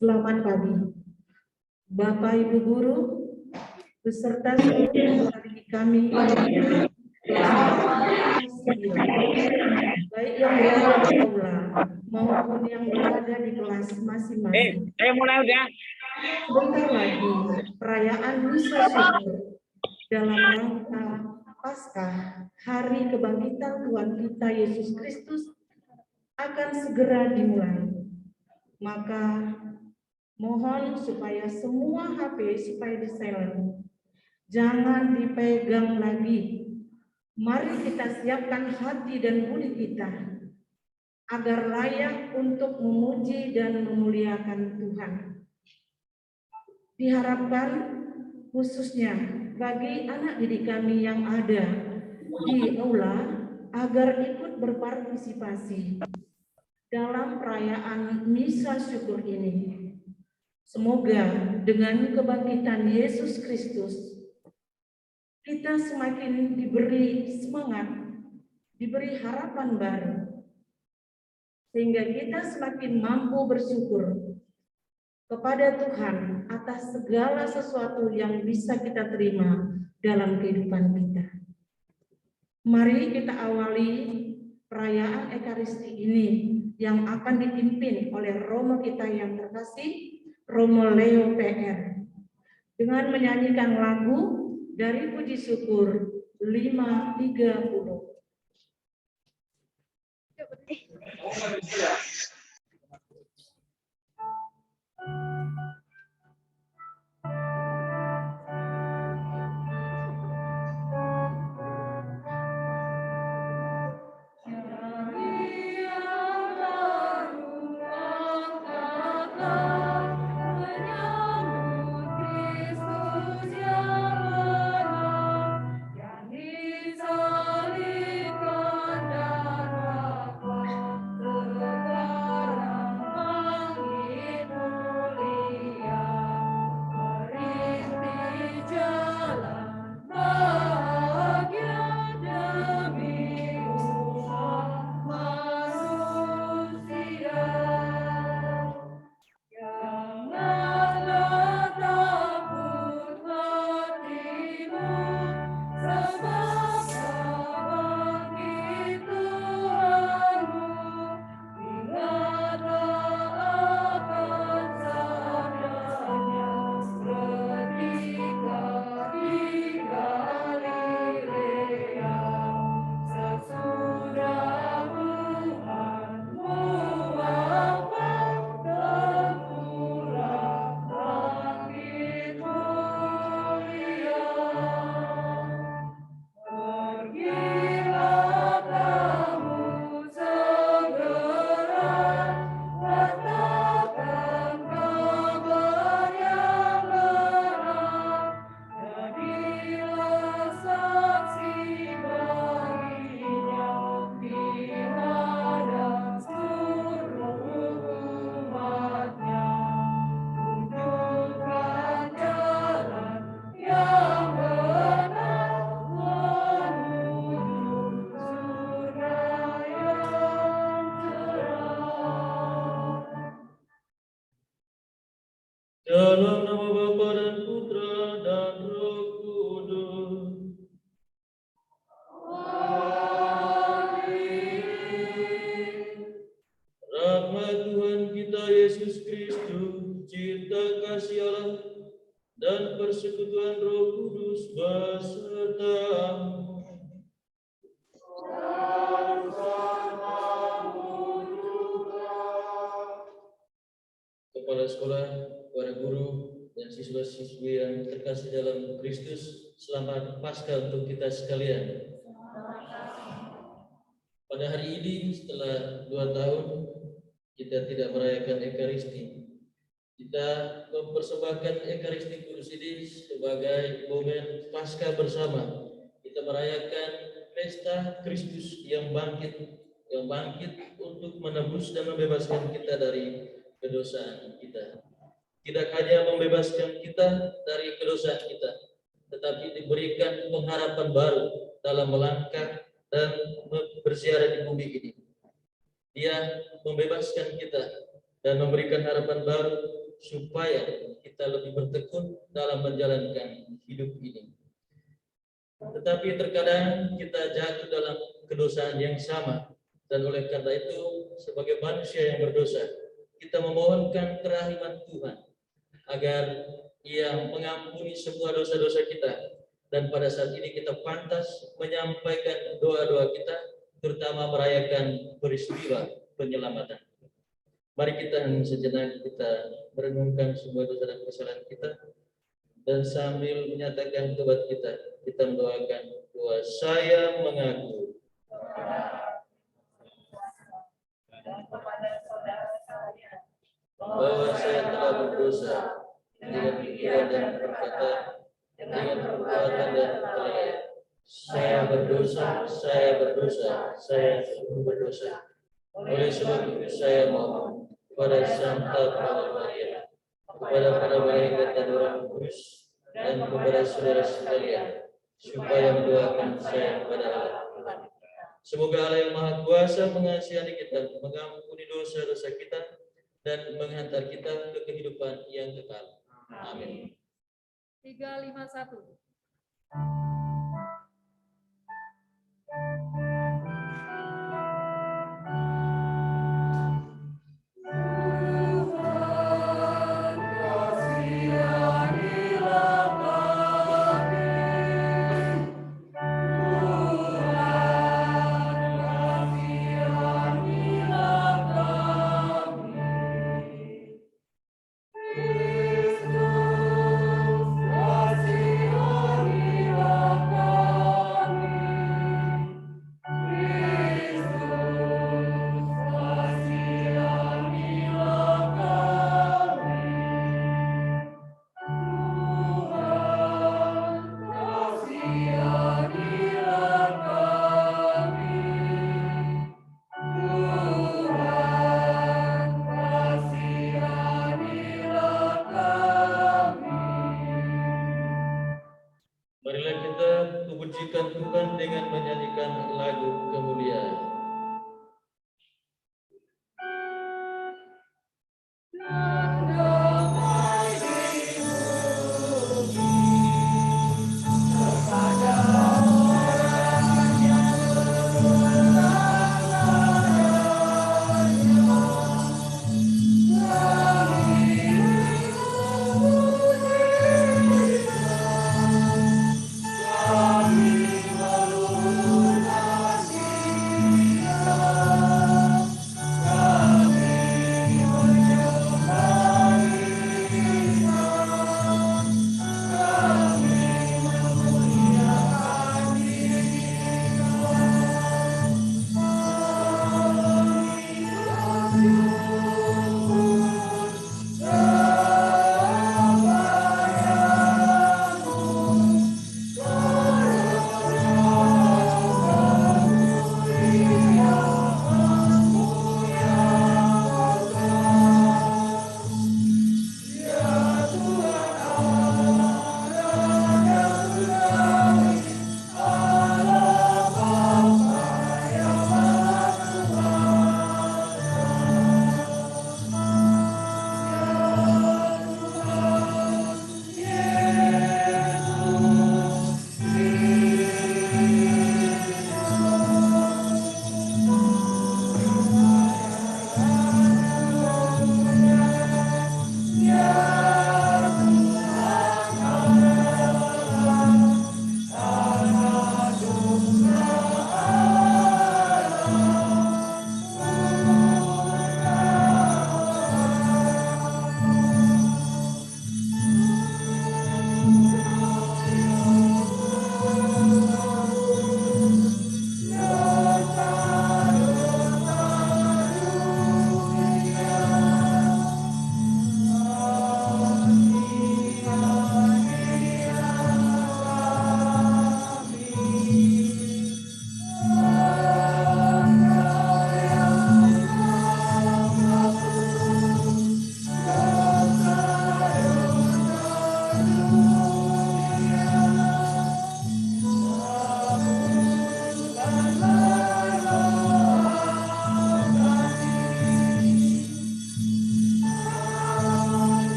Selamat pagi, Bapak Ibu Guru, beserta seluruh adik kami baik yang berada di aula maupun yang berada di kelas masing-masing. Mulai udah. Sebentar lagi perayaan Misa Syukur dalam rangka Paskah, Hari Kebangkitan Tuhan kita Yesus Kristus akan segera dimulai. Maka mohon supaya semua HP supaya di-silent. Jangan dipegang lagi. Mari kita siapkan hati dan budi kita agar layak untuk memuji dan memuliakan Tuhan. Diharapkan khususnya bagi anak didik kami yang ada di aula agar ikut berpartisipasi dalam perayaan Misa Syukur ini. Semoga dengan kebangkitan Yesus Kristus, kita semakin diberi semangat, diberi harapan baru, sehingga kita semakin mampu bersyukur kepada Tuhan atas segala sesuatu yang bisa kita terima dalam kehidupan kita. Mari kita awali perayaan Ekaristi ini yang akan dipimpin oleh Romo kita yang terkasih, Romo Leo PR, dengan menyanyikan lagu dari Puji Syukur 530. Yang disalibkan dan wafat. dalam nama Bapa dan Putra dan Roh Kudus. Rahmat Tuhan kita Yesus Kristus, cinta kasih Allah, dan persekutuan Roh Kudus besertamu. Kepala sekolah, para guru, dan siswa-siswi yang terkasih dalam Kristus, selamat Paskah untuk kita sekalian. Pada hari ini, setelah 2 tahun, kita tidak merayakan Ekaristi. Kita mempersembahkan Ekaristi Kudus ini sebagai momen Paskah bersama. Kita merayakan pesta Kristus yang bangkit untuk menebus dan membebaskan kita dari kedosaan kita. Tidak hanya membebaskan kita dari kedosaan kita, tetapi diberikan pengharapan baru dalam melangkah dan berziarah di bumi ini. Dia membebaskan kita dan memberikan harapan baru supaya kita lebih bertekun dalam menjalankan hidup ini. Tetapi terkadang kita jatuh dalam kedosaan yang sama, dan oleh karena itu sebagai manusia yang berdosa, kita memohonkan kerahiman Tuhan agar Ia mengampuni semua dosa-dosa kita, dan pada saat ini kita pantas menyampaikan doa-doa kita, terutama merayakan peristiwa penyelamatan. Mari kita sejenak kita merenungkan semua dosa dan kesalahan kita, dan sambil menyatakan tobat kita mendoakan doa saya mengaku. Bahwa saya telah berdosa dengan pikiran dan perkataan, dengan perbuatan dan kelalaian. Saya berdosa, saya sungguh berdosa. Oleh sebab itu saya mohon kepada Santa Bapa Maria, kepada para malaikat dan Roh Kudus, dan kepada saudara sekalian, supaya mendoakan saya kepada Allah. Semoga Allah yang Maha Kuasa mengasihi kita, mengampuni dosa-dosa kita, dan menghantar kita ke kehidupan yang kekal. Amin. 351.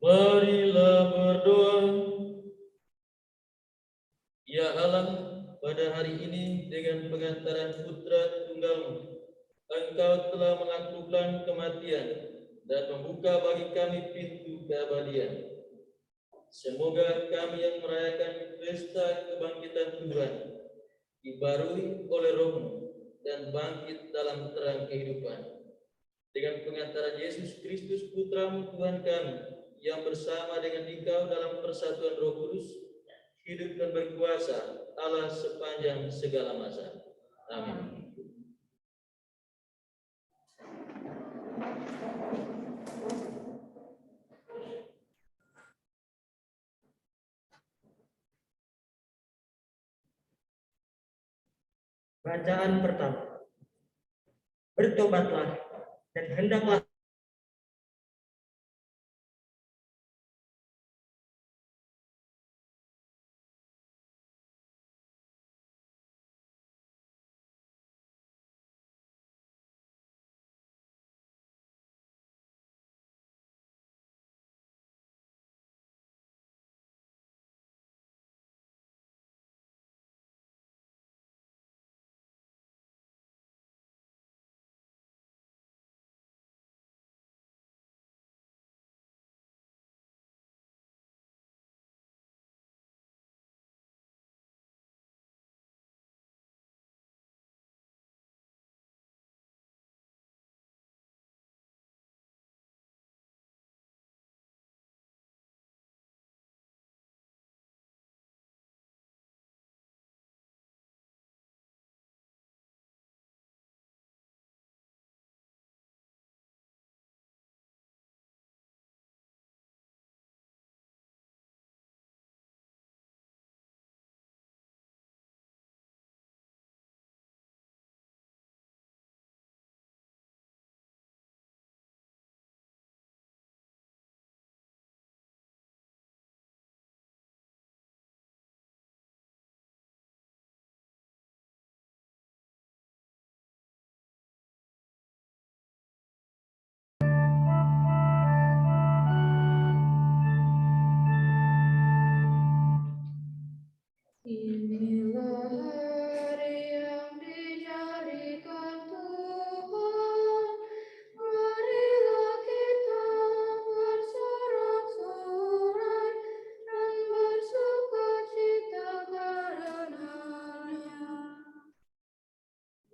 Marilah berdoa. Ya Allah, pada hari ini dengan pengantaran Putra Tunggal-Mu, Engkau telah menaklukkan kematian dan membuka bagi kami pintu keabadian. Semoga kami yang merayakan pesta kebangkitan Tuhan dibarui oleh Roh-Mu dan bangkit dalam terang kehidupan. Dengan pengantaran Yesus Kristus Putra-Mu Tuhan kami, yang bersama dengan Engkau dalam persatuan Roh Kudus, hidup dan berkuasa Allah sepanjang segala masa. Amin. Bacaan pertama. Bertobatlah dan hendaklah Inilah hari yang dijadikan Tuhan, marilah kita bersorak-sorai dan bersukacita karenanya.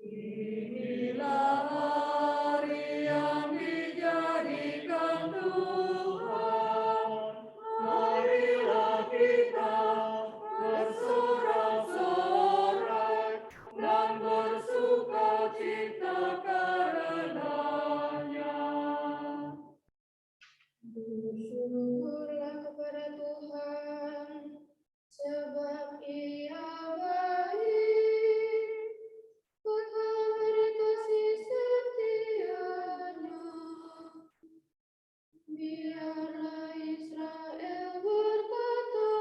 Inilah hari yang dijadikan Tuhan, marilah kita bersorak-sorai dan bersukacita karenanya. Bersyukurlah kepada Tuhan, sebab Ia baik, kekal kasih setianya. Biarlah Israel berkata,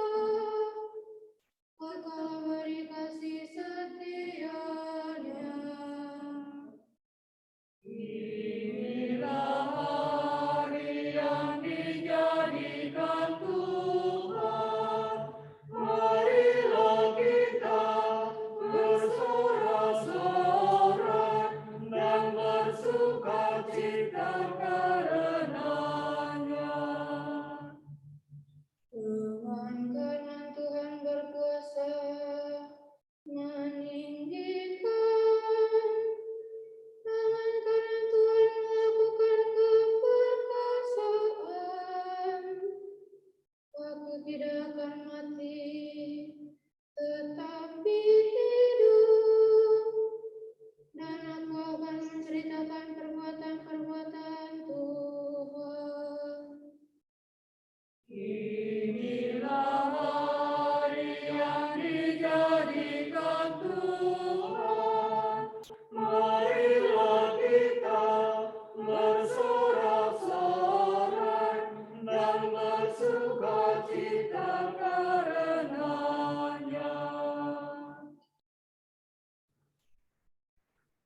kekal beri kasih setianya. Inilah hari yang dijadikan Tuhan, Inilah hari yang dijadikan Tuhan. Marilah kita bersorak-sorak dan bersukacita karenanya.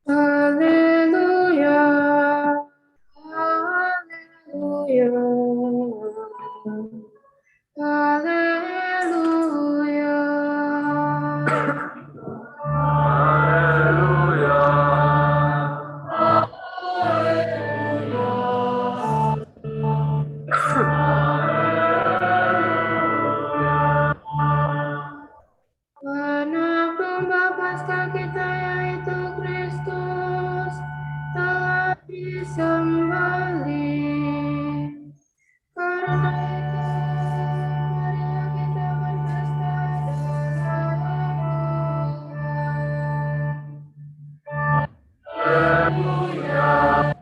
Haleluya, haleluya, haleluya. Anak domba Paskah kita yaitu Kristus telah disembelih. Karena itu, marilah kita berpesta dalam Tuhan.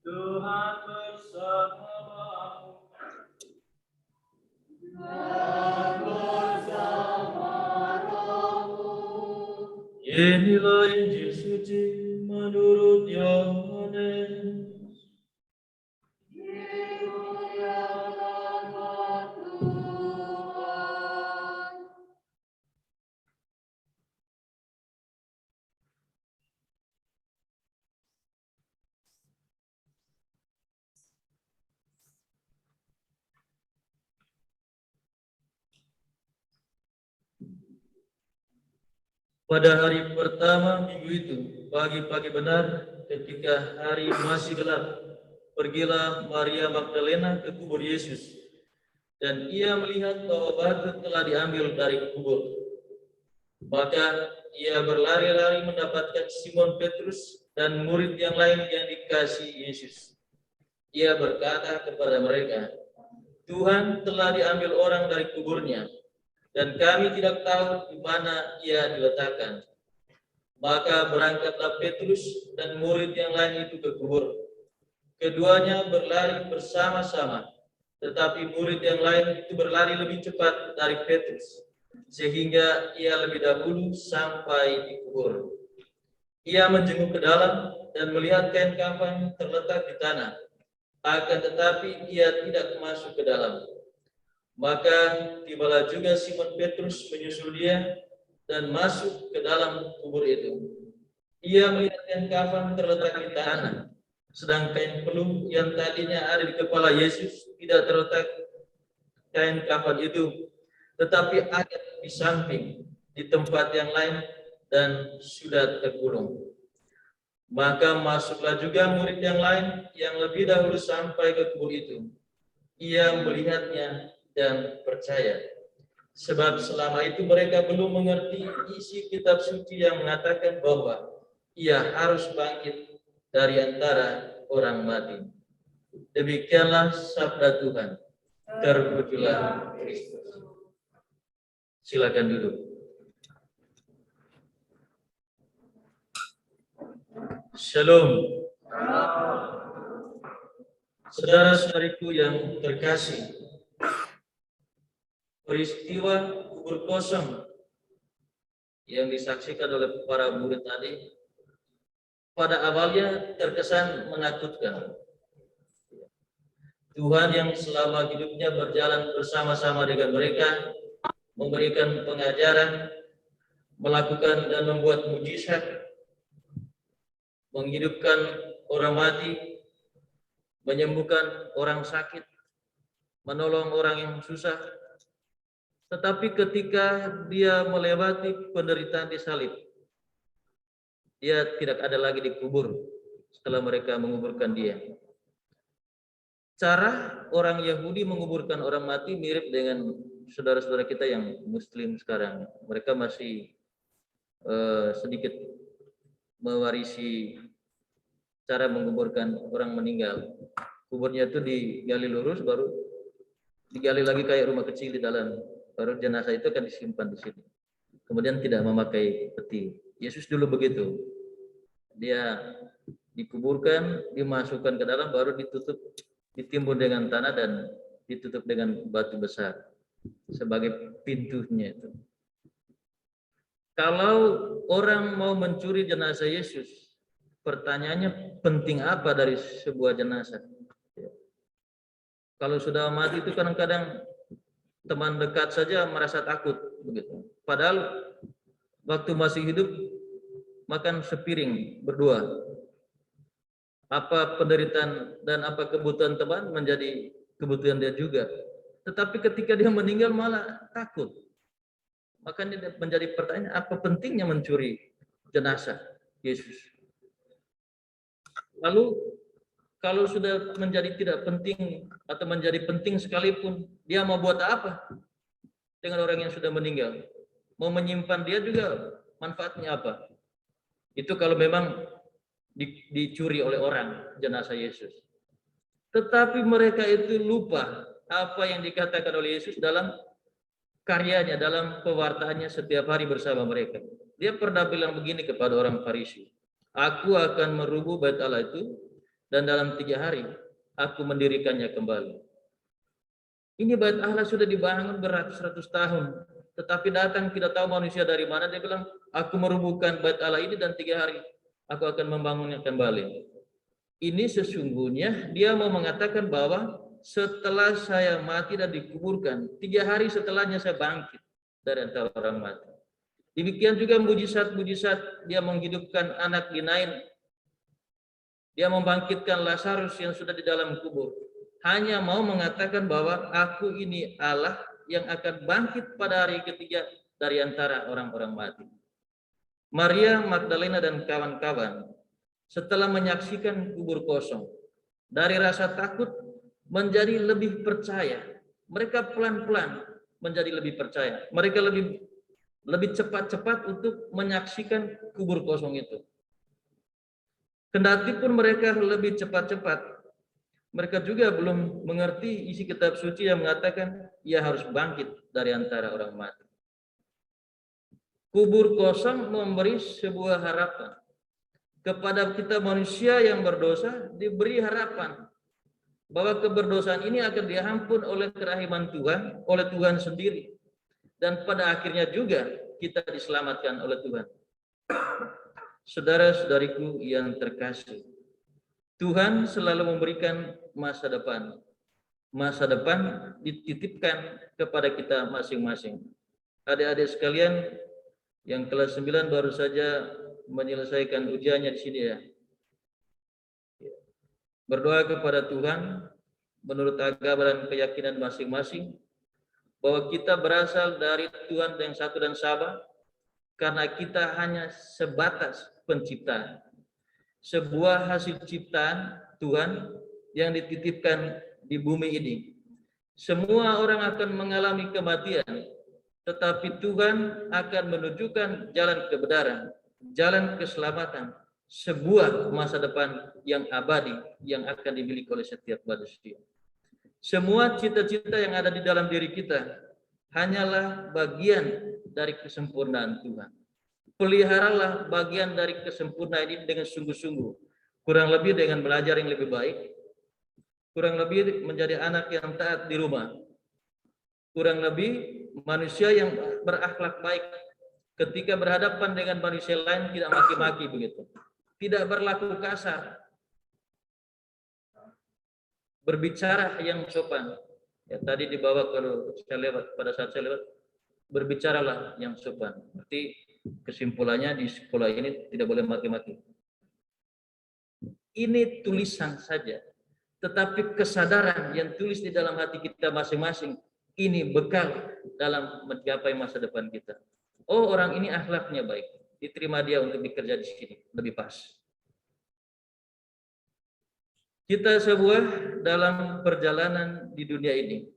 Tuhan bersamamu. Inilah Injil suci menurut Yohanes. Pada hari pertama minggu itu, pagi-pagi benar, ketika hari masih gelap, pergilah Maria Magdalena ke kubur Yesus, dan ia melihat bahwa batu telah diambil dari kubur. Maka ia berlari-lari mendapatkan Simon Petrus dan murid yang lain yang dikasihi Yesus. Ia berkata kepada mereka, "Tuhan telah diambil orang dari kuburnya, dan kami tidak tahu di mana ia diletakkan." Maka berangkatlah Petrus dan murid yang lain itu ke kubur. Keduanya berlari bersama-sama, tetapi murid yang lain itu berlari lebih cepat dari Petrus, sehingga ia lebih dahulu sampai di kubur. Ia menjenguk ke dalam dan melihat kain kafan terletak di tanah, akan tetapi ia tidak masuk ke dalam. Maka tibalah juga Simon Petrus menyusul dia dan masuk ke dalam kubur itu. Ia melihat kain kafan terletak di tanah, sedang kain pelung yang tadinya ada di kepala Yesus tidak terletak kain kafan itu, tetapi ada di samping, di tempat yang lain, dan sudah tergulung. Maka masuklah juga murid yang lain yang lebih dahulu sampai ke kubur itu. Ia melihatnya dan percaya. Sebab selama itu mereka belum mengerti isi kitab suci yang mengatakan bahwa ia harus bangkit dari antara orang mati. Demikianlah sabda Tuhan. Terpujilah Kristus. Silakan duduk. Shalom. Saudara-saudariku yang terkasih, peristiwa kubur kosong yang disaksikan oleh para murid tadi pada awalnya terkesan menakutkan. Tuhan yang selama hidupnya berjalan bersama-sama dengan mereka, memberikan pengajaran, melakukan dan membuat mujizat, menghidupkan orang mati, menyembuhkan orang sakit, menolong orang yang susah. Tetapi ketika dia melewati penderitaan di salib, dia tidak ada lagi dikubur setelah mereka menguburkan dia. Cara orang Yahudi menguburkan orang mati mirip dengan saudara-saudara kita yang Muslim sekarang. Mereka masih sedikit mewarisi cara menguburkan orang meninggal. kuburnya itu digali lurus, baru digali lagi kayak rumah kecil di dalam, baru jenazah itu akan disimpan di sini. Kemudian tidak memakai peti. Yesus dulu begitu. Dia dikuburkan, dimasukkan ke dalam, baru ditutup, ditimbun dengan tanah dan ditutup dengan batu besar sebagai pintunya itu. Kalau orang mau mencuri jenazah Yesus, pertanyaannya penting apa dari sebuah jenazah? Kalau sudah mati itu kadang-kadang teman dekat saja merasa takut begitu. Padahal waktu masih hidup makan sepiring berdua. Apa penderitaan dan apa kebutuhan teman menjadi kebutuhan dia juga. Tetapi ketika dia meninggal malah takut. Makanya menjadi pertanyaan, apa pentingnya mencuri jenazah Yesus? Lalu kalau sudah menjadi tidak penting atau menjadi penting sekalipun, dia mau buat apa dengan orang yang sudah meninggal? Mau menyimpan dia juga manfaatnya apa? Itu kalau memang dicuri oleh orang jenazah Yesus. Tetapi mereka itu lupa apa yang dikatakan oleh Yesus dalam karyanya, dalam pewartaannya setiap hari bersama mereka. Dia pernah bilang begini kepada orang Farisi, aku akan merubuh bait Allah itu, dan dalam 3 hari aku mendirikannya kembali. Ini bait Allah sudah dibangun beratus-ratus tahun, tetapi datang tidak tahu manusia dari mana, dia bilang, aku merubuhkan bait Allah ini dan 3 hari aku akan membangunnya kembali. Ini sesungguhnya dia mau mengatakan bahwa setelah saya mati dan dikuburkan, 3 hari setelahnya saya bangkit dari antara orang mati. Demikian juga mujizat-mujizat, dia menghidupkan anak di Nain, dia membangkitkan Lazarus yang sudah di dalam kubur. Hanya mau mengatakan bahwa aku ini Allah yang akan bangkit pada hari ketiga dari antara orang-orang mati. Maria Magdalena dan kawan-kawan setelah menyaksikan kubur kosong, dari rasa takut menjadi lebih percaya. Mereka pelan-pelan menjadi lebih percaya. Mereka lebih cepat-cepat untuk menyaksikan kubur kosong itu. Kendati pun mereka lebih cepat-cepat, mereka juga belum mengerti isi kitab suci yang mengatakan ia harus bangkit dari antara orang mati. Kubur kosong memberi sebuah harapan. Kepada kita manusia yang berdosa diberi harapan bahwa keberdosaan ini akan diampun oleh kerahiman Tuhan, oleh Tuhan sendiri. Dan pada akhirnya juga kita diselamatkan oleh Tuhan. Saudara-saudariku yang terkasih, Tuhan selalu memberikan masa depan. Masa depan dititipkan kepada kita masing-masing. Adik-adik sekalian yang kelas 9 baru saja menyelesaikan ujiannya di sini ya. Berdoa kepada Tuhan menurut agama dan keyakinan masing-masing bahwa kita berasal dari Tuhan yang satu dan sama, karena kita hanya sebatas penciptaan, sebuah hasil ciptaan Tuhan yang dititipkan di bumi ini. Semua orang akan mengalami kematian, tetapi Tuhan akan menunjukkan jalan kebenaran, jalan keselamatan, sebuah masa depan yang abadi yang akan dimiliki oleh setiap manusia. Semua cita-cita yang ada di dalam diri kita hanyalah bagian dari kesempurnaan Tuhan. Peliharalah bagian dari kesempurnaan ini dengan sungguh-sungguh. Kurang lebih dengan belajar yang lebih baik, kurang lebih menjadi anak yang taat di rumah, kurang lebih manusia yang berakhlak baik ketika berhadapan dengan manusia lain, tidak maki-maki begitu, tidak berlaku kasar, berbicara yang sopan. Ya, tadi dibawa kalau saya lewat, pada saat saya lewat, berbicaralah yang sopan. Berarti kesimpulannya di sekolah ini tidak boleh maki-maki. Ini tulisan saja, tetapi kesadaran yang tulis di dalam hati kita masing-masing ini bekal dalam mencapai masa depan kita. Oh, orang ini akhlaknya baik, diterima dia untuk bekerja di sini, lebih pas. Kita sebuah dalam perjalanan di dunia ini,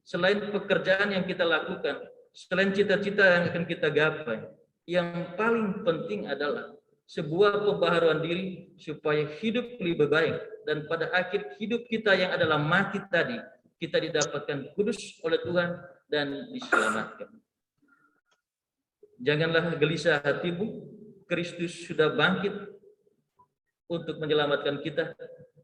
selain pekerjaan yang kita lakukan, selain cita-cita yang akan kita gapai, yang paling penting adalah sebuah pembaharuan diri supaya hidup lebih baik, dan pada akhir hidup kita yang adalah mati tadi, kita didapatkan kudus oleh Tuhan dan diselamatkan. Janganlah gelisah hatimu, Kristus sudah bangkit untuk menyelamatkan kita,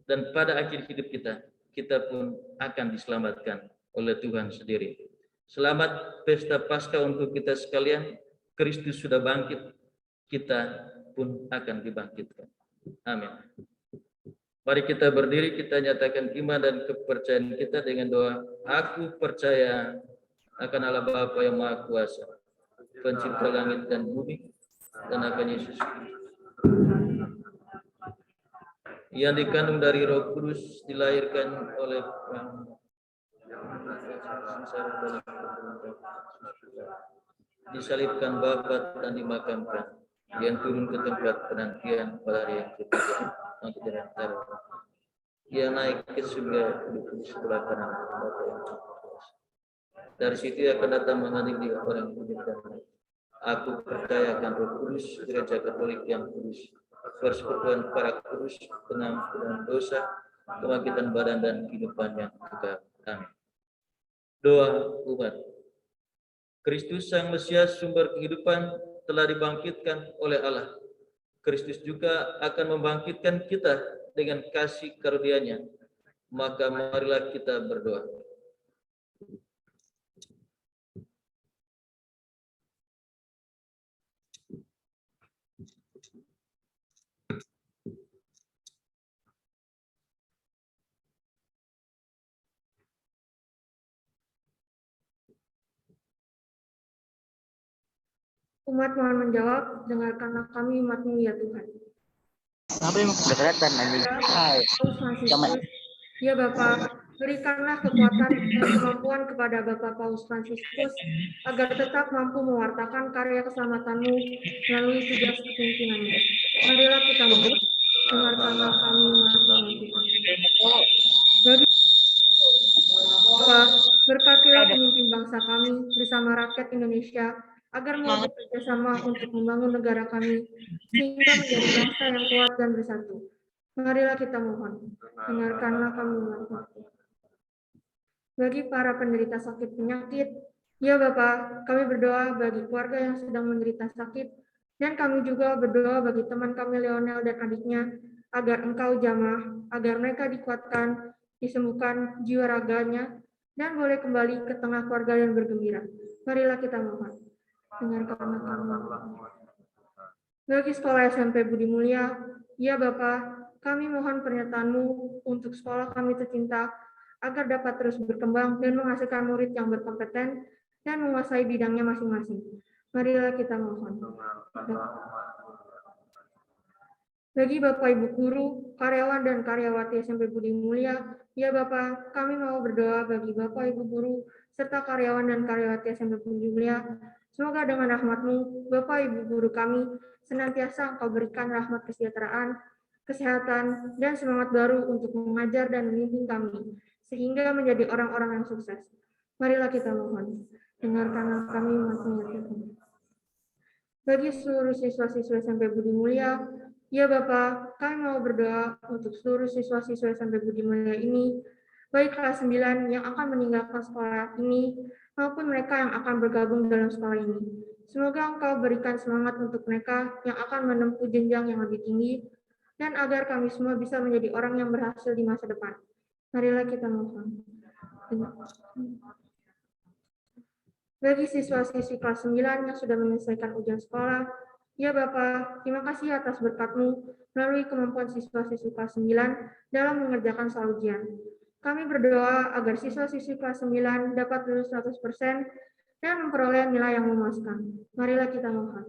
dan pada akhir hidup kita, kita pun akan diselamatkan oleh Tuhan sendiri. Selamat pesta Paskah untuk kita sekalian. Kristus sudah bangkit, kita pun akan dibangkitkan. Amin. Mari kita berdiri, kita nyatakan iman dan kepercayaan kita dengan doa. Aku percaya akan Allah Bapa yang Maha Kuasa, pencipta langit dan bumi, dan akan Yesus yang dikandung dari Roh Kudus, dilahirkan oleh disalibkan Bapa dan dimakamkan, yang turun ke tempat penantian pada hari yang ketiga untuk diantara, yang naik ke surga duduk di sebelah kanan Bapa yang Maha Kuasa. Dari situ akan datang mengadili orang hidup dan mati. Aku percaya akan Roh Kudus, Gereja Katolik yang kudus, persekutuan para kudus, pengampunan dosa, kebangkitan badan dan kehidupan yang kekal. Amin. Doa umat. Kristus Sang Mesias, sumber kehidupan, telah dibangkitkan oleh Allah. Kristus juga akan membangkitkan kita dengan kasih karunia-Nya. Maka marilah kita berdoa. Umat mohon menjawab, dengarkanlah kami umat-Mu ya Tuhan. Apa yang udah kelihatan anjing? Hai. Paus Fransiskus, ya Bapa, berikanlah kekuatan dan kemampuan kepada Bapak Paus Fransiskus agar tetap mampu mewartakan karya keselamatan-Mu melalui tugas kepemimpinannya. Marilah kita mohon, dengarkanlah kami umat-Mu ya Tuhan. Bagi Bapak, berkatilah pemimpin bangsa kami bersama rakyat Indonesia agar mau bekerja sama untuk membangun negara kami sehingga menjadi bangsa yang kuat dan bersatu. Marilah kita mohon, dengarkanlah kami umat-Mu. Bagi para penderita sakit penyakit, ya Bapak, kami berdoa bagi keluarga yang sedang menderita sakit, dan kami juga berdoa bagi teman kami Leonel dan adiknya, agar Engkau jamah, agar mereka dikuatkan, disembuhkan jiwa raganya, dan boleh kembali ke tengah keluarga dan bergembira. Marilah kita mohon, dengarkanlah kami. Bagi sekolah SMP Budi Mulia, ya Bapak, kami mohon pernyataan-Mu untuk sekolah kami tercinta, agar dapat terus berkembang dan menghasilkan murid yang berkompeten dan menguasai bidangnya masing-masing. Marilah kita mohon. Bagi Bapak Ibu Guru, karyawan dan karyawati SMP Budi Mulia, ya Bapak, kami mau berdoa bagi Bapak Ibu Guru, serta karyawan dan karyawati SMP Budi Mulia. Semoga dengan rahmat-Mu, Bapak Ibu Guru kami, senantiasa Engkau berikan rahmat kesejahteraan, kesehatan, dan semangat baru untuk mengajar dan memimpin kami, sehingga menjadi orang-orang yang sukses. Marilah kita mohon, dengarkanlah kami umat-Mu ya Tuhan. Bagi seluruh siswa-siswa SMP Budi Mulia, ya Bapak, kami mau berdoa untuk seluruh siswa-siswa SMP Budi Mulia ini, baik kelas 9 yang akan meninggalkan sekolah ini, maupun mereka yang akan bergabung dalam sekolah ini. Semoga Engkau berikan semangat untuk mereka yang akan menempuh jenjang yang lebih tinggi, dan agar kami semua bisa menjadi orang yang berhasil di masa depan. Marilah kita mohon. Bagi siswa-siswi kelas 9 yang sudah menyelesaikan ujian sekolah, ya Bapak, terima kasih atas berkat-Mu melalui kemampuan siswa-siswi kelas 9 dalam mengerjakan soal ujian. Kami berdoa agar siswa-siswi kelas 9 dapat lulus 100% dan memperoleh nilai yang memuaskan. Marilah kita mohon.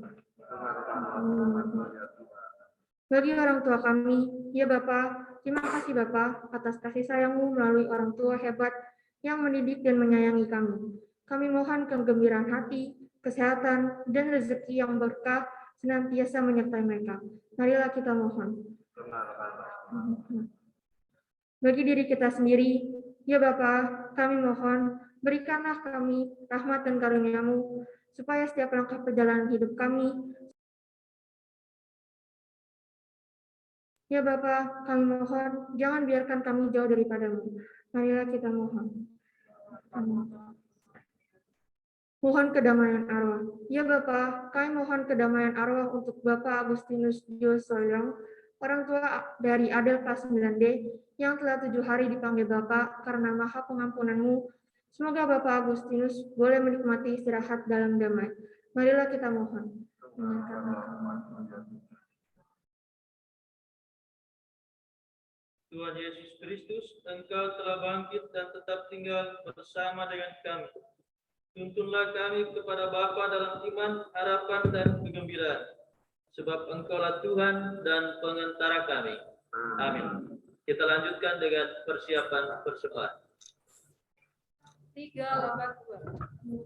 Bagi orang tua kami, ya Bapak, terima kasih Bapak atas kasih sayang-Mu melalui orang tua hebat yang mendidik dan menyayangi kami. Kami mohon kegembiraan hati, kesehatan, dan rezeki yang berkah senantiasa menyertai mereka. Marilah kita mohon. Bagi diri kita sendiri, ya Bapa, kami mohon, berikanlah kami rahmat dan karunia-Mu, supaya setiap langkah perjalanan hidup kami Ya Bapa, kami mohon, jangan biarkan kami jauh daripadamu. Marilah kita mohon. Mohon kedamaian arwah. Ya Bapa, kami mohon kedamaian arwah untuk Bapak Agustinus Jo Soyong, orang tua dari Adel kelas 9D, yang telah 7 hari dipanggil Bapak karena maha pengampunanmu. Semoga Bapak Agustinus boleh menikmati istirahat dalam damai. Marilah kita mohon. Tuhan Yesus Kristus, Engkau telah bangkit dan tetap tinggal bersama dengan kami. Tuntunlah kami kepada Bapa dalam iman, harapan, dan kegembiraan. Sebab Engkaulah Tuhan dan pengantara kami. Amin. Kita lanjutkan dengan persiapan persembahan. 382.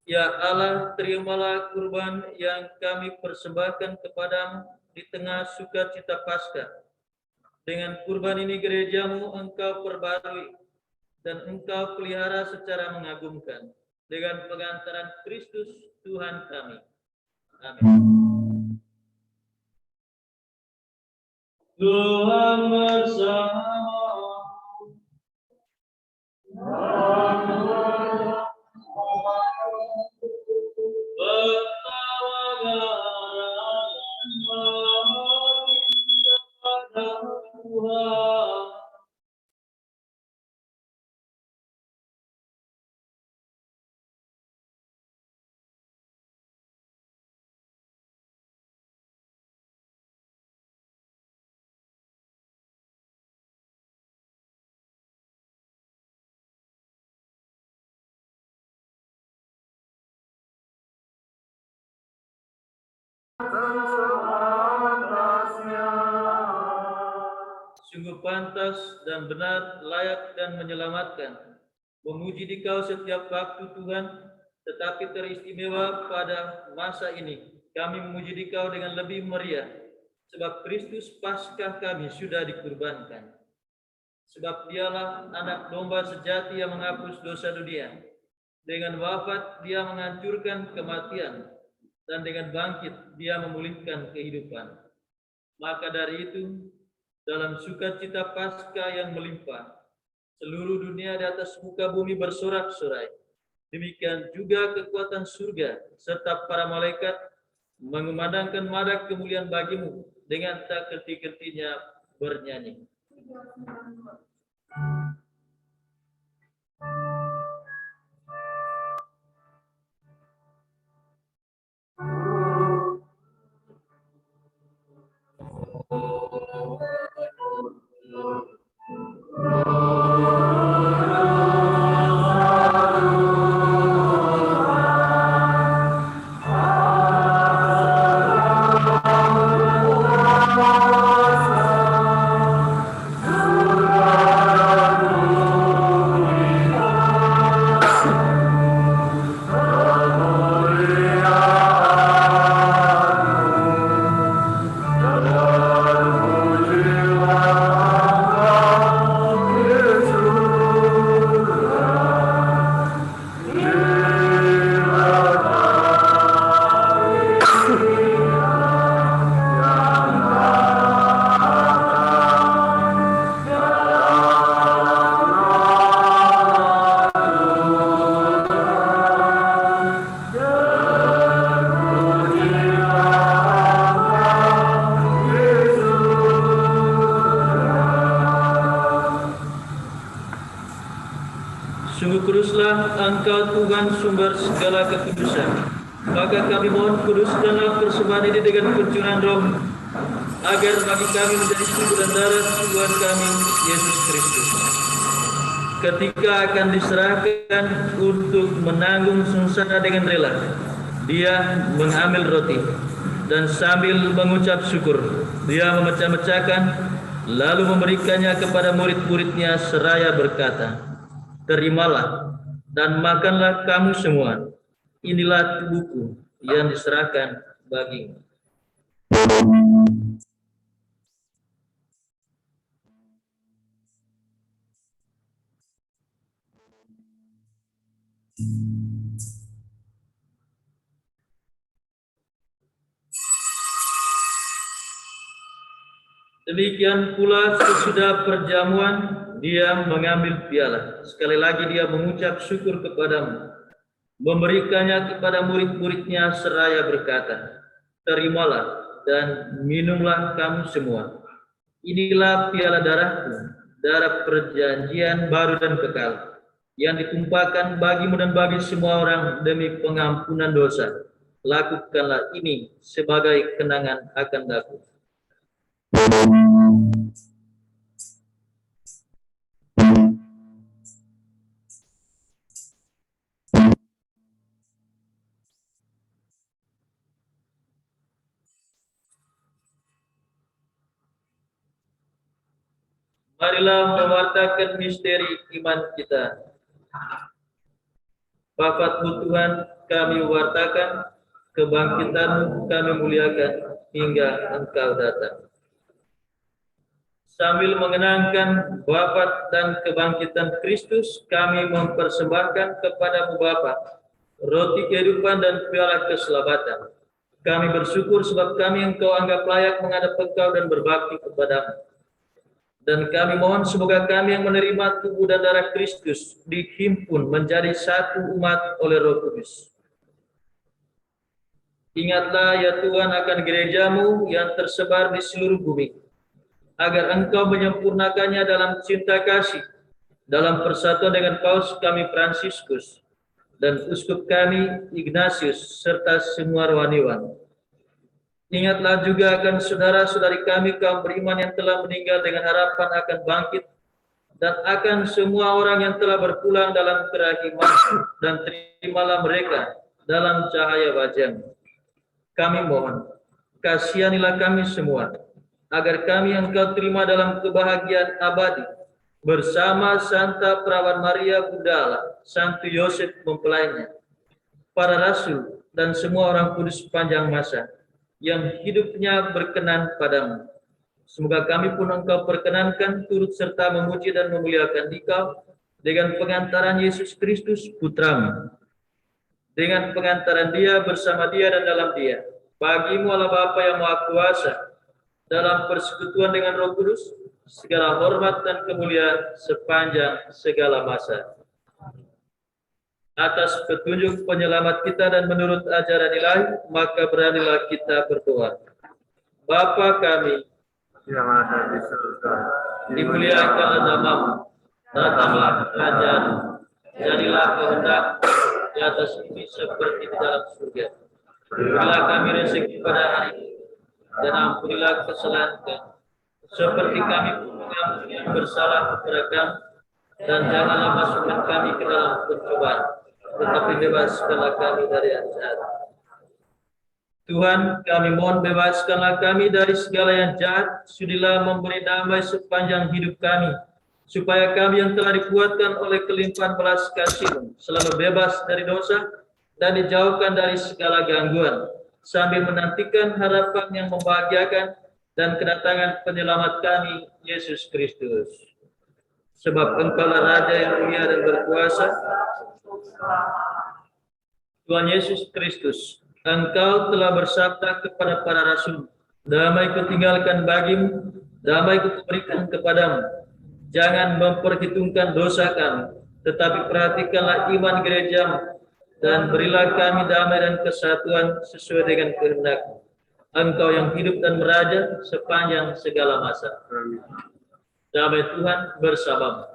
Ya Allah, terimalah kurban yang kami persembahkan kepadamu di tengah sukacita Paskah. Dengan kurban ini gerejamu engkau perbarui dan engkau pelihara secara mengagumkan dengan pengantaran Kristus Tuhan kami. Amin. Tuhan bersamamu. Sungguh pantas dan benar, layak dan menyelamatkan. Memuji Dikau setiap waktu Tuhan, tetapi teristimewa pada masa ini. Kami memuji Dikau dengan lebih meriah, sebab Kristus Paskah kami sudah dikurbankan. Sebab dialah anak domba sejati yang menghapus dosa dunia. Dengan wafat dia menghancurkan kematian, dan dengan bangkit dia memulihkan kehidupan. Maka dari itu, dalam sukacita Paskah yang melimpah, seluruh dunia di atas muka bumi bersorak-sorai. Demikian juga kekuatan surga serta para malaikat mengumandangkan nada kemuliaan bagimu dengan tak henti-hentinya bernyanyi. Sungguh kuduslah Engkau Tuhan sumber segala kekudusan. Maka kami mohon kuduskanlah persembahan ini dengan pencurahan Roh, agar bagi kami menjadi tubuh dan darah Tuhan kami Yesus Kristus. Ketika akan diserahkan untuk menanggung sengsara dengan rela, dia mengambil roti dan sambil mengucap syukur, dia memecah-mecahkan lalu memberikannya kepada murid-muridnya seraya berkata, "Terimalah dan makanlah kamu semua. Inilah tubuhku yang diserahkan bagimu." Demikian pula sesudah perjamuan, dia mengambil piala. Sekali lagi dia mengucap syukur kepadamu, memberikannya kepada murid-muridnya seraya berkata, "Terimalah dan minumlah kamu semua. Inilah piala darahku, darah perjanjian baru dan kekal, yang ditumpahkan bagimu dan bagi semua orang demi pengampunan dosa. Lakukanlah ini sebagai kenangan akan aku." Marilah mewartakan misteri iman kita. Wafat-Mu Tuhan kami wartakan, kebangkitan-Mu kami muliakan hingga Engkau datang. Sambil mengenangkan wafat dan kebangkitan Kristus, kami mempersembahkan kepada-Mu Bapa roti kehidupan dan piala keselamatan. Kami bersyukur sebab kami Engkau anggap layak menghadap Engkau dan berbakti kepada-Mu. Dan kami mohon semoga kami yang menerima tubuh dan darah Kristus dihimpun menjadi satu umat oleh Roh Kudus. Ingatlah ya Tuhan akan gereja-Mu yang tersebar di seluruh bumi, agar Engkau menyempurnakannya dalam cinta kasih, dalam persatuan dengan Paus kami Fransiskus, dan Uskup kami Ignatius, serta semua rohaniwan. Ingatlah juga akan saudara-saudari kami kaum beriman yang telah meninggal dengan harapan akan bangkit, dan akan semua orang yang telah berpulang dalam kerahiman, dan terimalah mereka dalam cahaya wajah-Mu. Kami mohon, kasihanilah kami semua, agar kami Engkau terima dalam kebahagiaan abadi, bersama Santa Perawan Maria Bunda Allah, Santo Yosef mempelainya, para rasul, dan semua orang kudus sepanjang masa, yang hidupnya berkenan padamu. Semoga kami pun Engkau perkenankan turut serta memuji dan memuliakan Dikau dengan pengantaran Yesus Kristus Putra-Mu. Dengan pengantaran Dia, bersama Dia, dan dalam Dia. Bagi-Mu Allah Bapa yang Maha Kuasa, dalam persekutuan dengan Roh Kudus, segala hormat dan kemuliaan sepanjang segala masa. Atas petunjuk penyelamat kita dan menurut ajaran ilahi, maka beranilah kita berdoa. Bapa kami yang ada di surga, dimuliakanlah nama-Mu, datanglah kerajaan-Mu, jadilah kehendak di atas bumi seperti di dalam surga. Berilah kami rezeki pada hari ini, dan ampunilah kesalahan kami, seperti kami pun mengampuni yang bersalah kepada kami, dan janganlah masukkan kami ke dalam pencobaan, tetapi bebaskanlah kami dari yang jahat. Tuhan, kami mohon bebaskanlah kami dari segala yang jahat, sudilah memberi damai sepanjang hidup kami, supaya kami yang telah dikuatkan oleh kelimpahan belas kasih-Mu selalu bebas dari dosa dan dijauhkan dari segala gangguan, sambil menantikan harapan yang membahagiakan dan kedatangan penyelamat kami, Yesus Kristus. Sebab Engkaulah Raja yang mulia dan berkuasa, Tuhan Yesus Kristus. Engkau telah bersabda kepada para rasul, damai kutinggalkan bagimu, damai kuberikan kepadamu. Jangan memperhitungkan dosa kami, tetapi perhatikanlah iman gereja-Mu, dan berilah kami damai dan kesatuan sesuai dengan kehendak-Mu. Engkau yang hidup dan meraja sepanjang segala masa. Damai Tuhan bersamamu.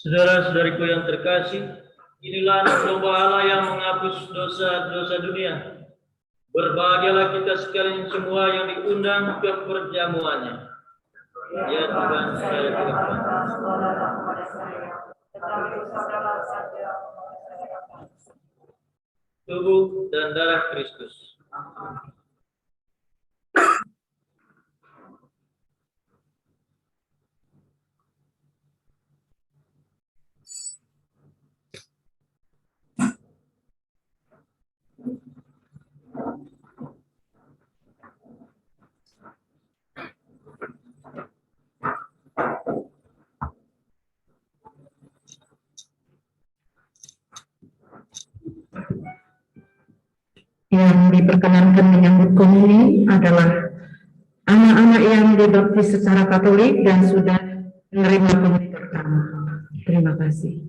Saudara-saudariku yang terkasih, inilah anak domba Allah yang menghapus dosa-dosa dunia. Berbahagialah kita sekalian semua yang diundang ke perjamuannya. Ya Tuhan, saya Tuhan. Tubuh dan darah Kristus. Yang diperkenankan menyambut komuni adalah anak-anak yang dibaptis secara Katolik dan sudah menerima komuni pertama. Terima kasih.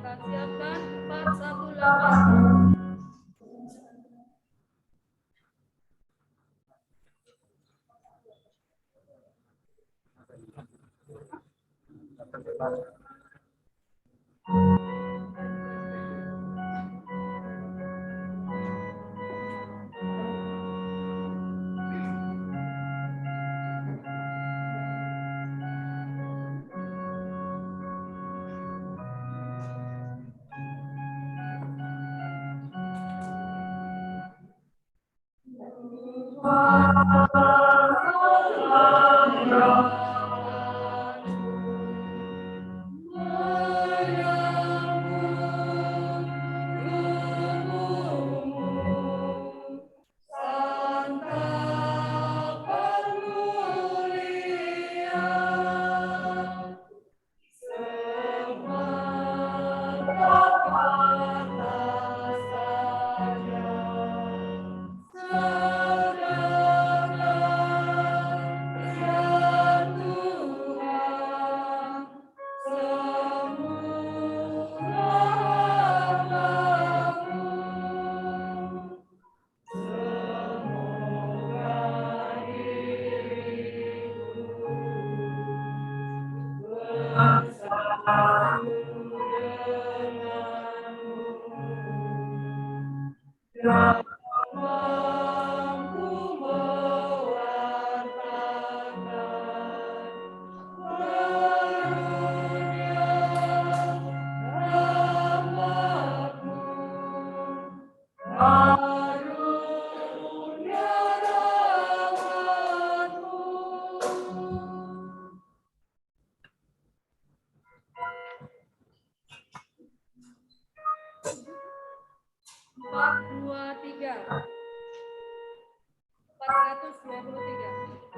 Kita siapkan 418. Empat, dua, tiga. 423.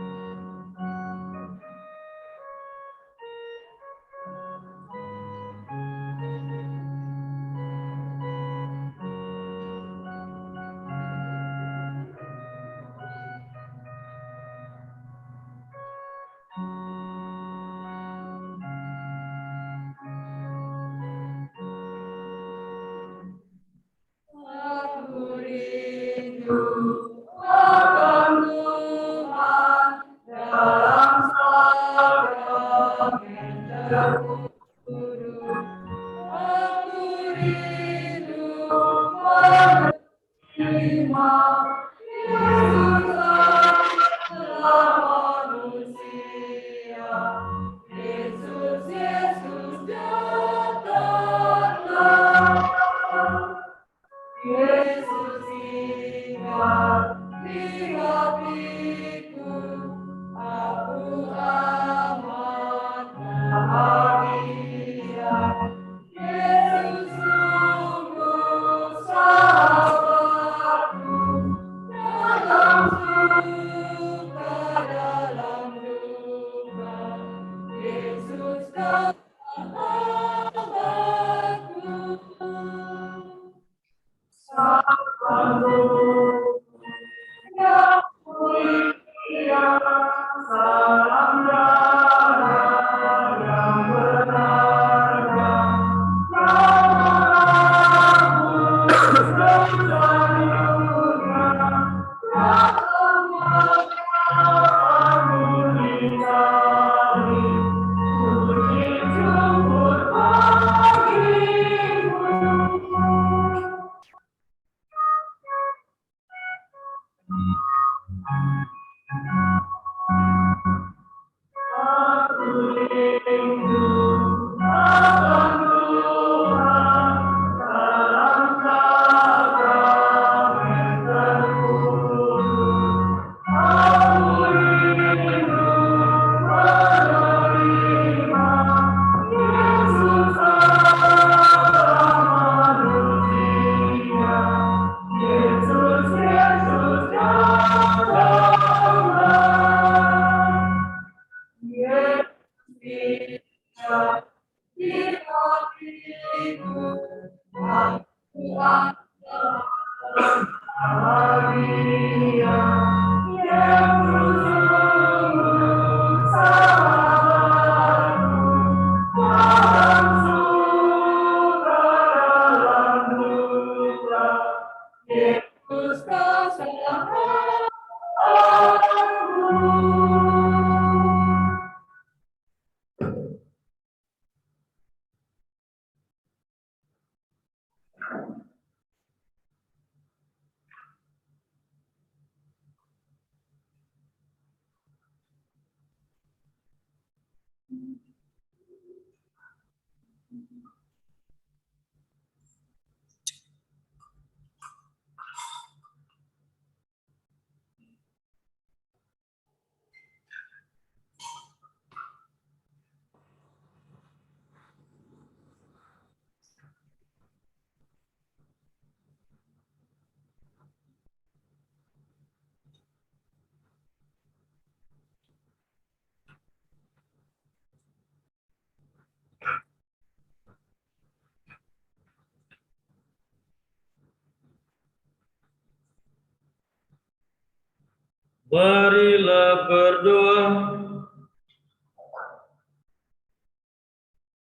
Marilah berdoa.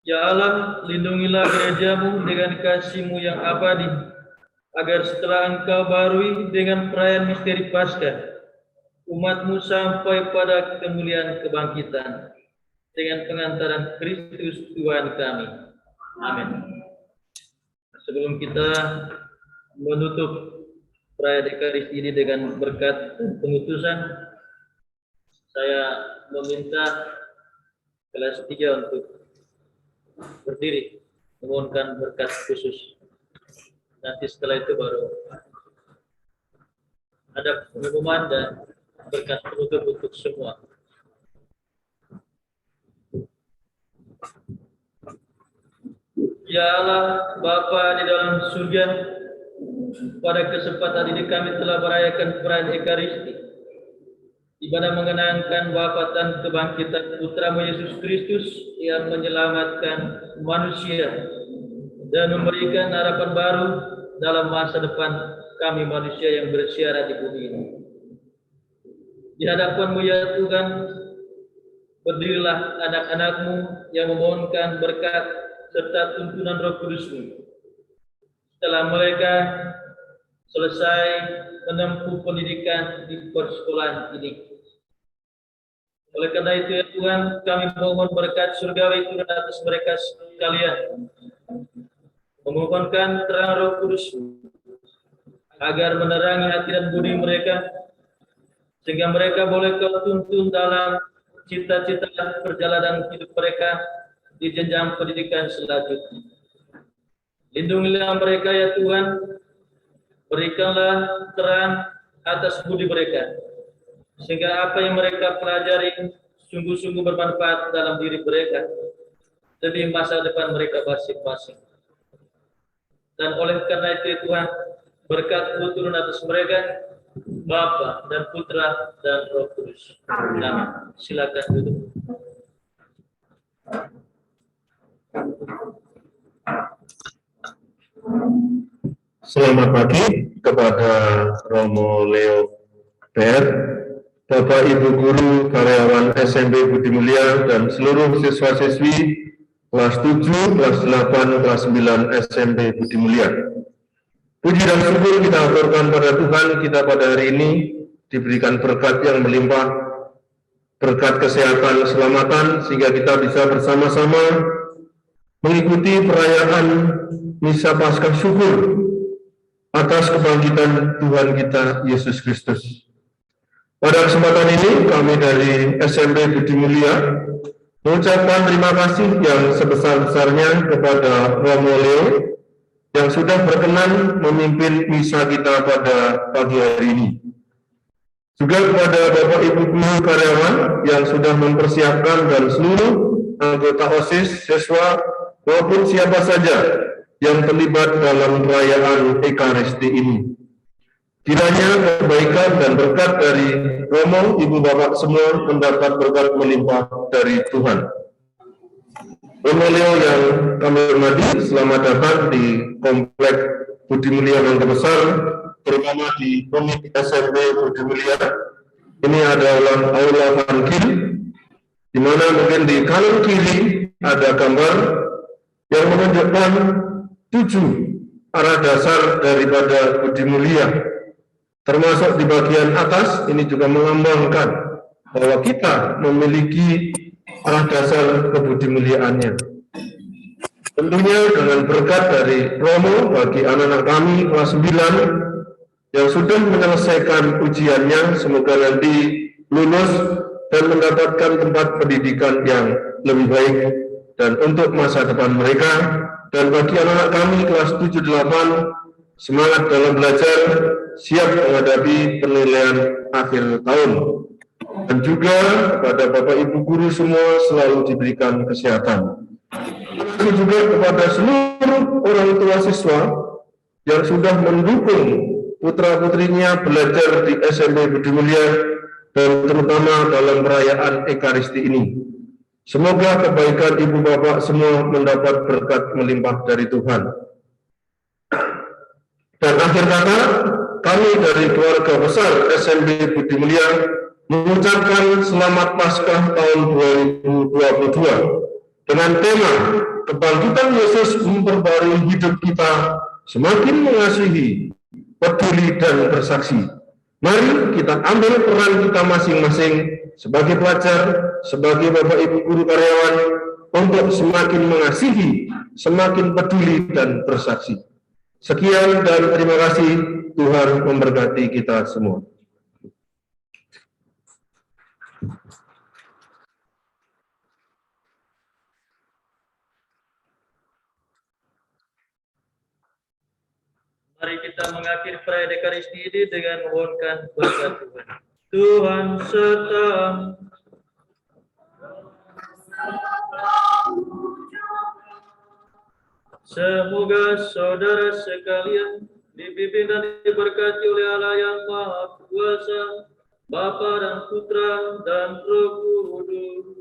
Ya Allah, lindungilah gerejamu dengan kasih-Mu yang abadi, agar setelah Engkau barui dengan perayaan misteri Paskah, umat-Mu sampai pada kemuliaan kebangkitan dengan pengantaran Kristus Tuhan kami. Amin. Sebelum kita menutup perayaan Ekaristi ini dengan berkat pengutusan, saya meminta kelas 3 untuk berdiri, memohonkan berkat khusus. Nanti setelah itu baru ada pengumuman dan berkat penutup untuk semua. Ya Allah, Bapa di dalam surga, pada kesempatan ini kami telah merayakan perayaan Ekaristi, di mana mengenangkan wafat kebangkitan Putra-Mu Yesus Kristus yang menyelamatkan manusia dan memberikan harapan baru dalam masa depan kami manusia yang bersiaran di bumi ini. Di hadapan-Mu ya Tuhan, berdirilah anak-anak-Mu yang memohonkan berkat serta tuntunan Roh Kudus-Mu. Setelah mereka selesai menempuh pendidikan di persekolahan ini. Oleh karena itu ya Tuhan, kami mohon berkat surgawi turun atas mereka sekalian. Memohonkan terang Roh Kudus agar menerangi hati dan budi mereka, sehingga mereka boleh Kau tuntun dalam cita-cita perjalanan hidup mereka di jenjang pendidikan selanjutnya. Lindungilah mereka ya Tuhan, berikanlah terang atas budi mereka, sehingga apa yang mereka pelajari sungguh-sungguh bermanfaat dalam diri mereka demi masa depan mereka masing-masing. Dan oleh karena itu Tuhan, berkat-Mu turun atas mereka, Bapa dan Putra dan Roh Kudus. Amin. Silakan duduk. Selamat pagi kepada Romo Leo PR, Bapak Ibu Guru, karyawan SMP Budi Mulia, dan seluruh siswa-siswi kelas 7, kelas 8, kelas 9 SMP Budi Mulia. Puji dan syukur kita aturkan pada Tuhan, kita pada hari ini diberikan berkat yang melimpah, berkat kesehatan, keselamatan, sehingga kita bisa bersama-sama mengikuti perayaan Misa Paskah Syukur atas kebangkitan Tuhan kita Yesus Kristus. Pada kesempatan ini kami dari SMP Budi Mulia mengucapkan terima kasih yang sebesar-besarnya kepada Romo Leo yang sudah berkenan memimpin misa kita pada pagi hari ini. Juga kepada Bapak Ibu guru karyawan yang sudah mempersiapkan dan seluruh anggota OSIS, siswa maupun siapa saja yang terlibat dalam perayaan Ekaristi ini. Kiranya kebaikan dan berkat dari Romo, Ibu Bapak semua mendapat berkat melimpah dari Tuhan. Romo Leo yang kami hormati, selamat datang di Komplek Budi Mulia Mangga Besar, terutama di Komik SMP Budi Mulia. Ini adalah Aula Fangkil, di mana mungkin di kanan kiri ada gambar yang menunjukkan 7 arah dasar daripada Budi Mulia. Termasuk di bagian atas, ini juga melambangkan bahwa kita memiliki arah dasar kebudimuliaannya. Tentunya dengan berkat dari Romo bagi anak-anak kami kelas 9 yang sudah menyelesaikan ujiannya, semoga nanti lulus dan mendapatkan tempat pendidikan yang lebih baik dan untuk masa depan mereka. Dan bagi anak-anak kami kelas 7-8, semangat dalam belajar, siap menghadapi penilaian akhir tahun. Dan juga kepada Bapak Ibu guru semua selalu diberikan kesehatan. Terima kasih juga kepada seluruh orang tua siswa yang sudah mendukung putra-putrinya belajar di SMP Budi Mulia dan terutama dalam perayaan Ekaristi ini. Semoga kebaikan Ibu Bapak semua mendapat berkat melimpah dari Tuhan. Dan akhir kata, kami dari keluarga besar SMP Budi Mulia mengucapkan selamat Paskah tahun 2022 dengan tema kebangkitan Yesus memperbarui hidup kita, semakin mengasihi, peduli dan bersaksi. Mari kita ambil peran kita masing-masing sebagai pelajar, sebagai Bapak Ibu guru karyawan untuk semakin mengasihi, semakin peduli dan bersaksi. Sekian dan terima kasih. Tuhan memberkati kita semua. Mari kita mengakhiri perayaan Ekaristi ini dengan memohonkan berkat Tuhan. Tuhan sertamu. Semoga saudara sekalian dibimbing dan diberkati oleh Allah yang Maha Kuasa, Bapa dan Putra dan Roh Kudus.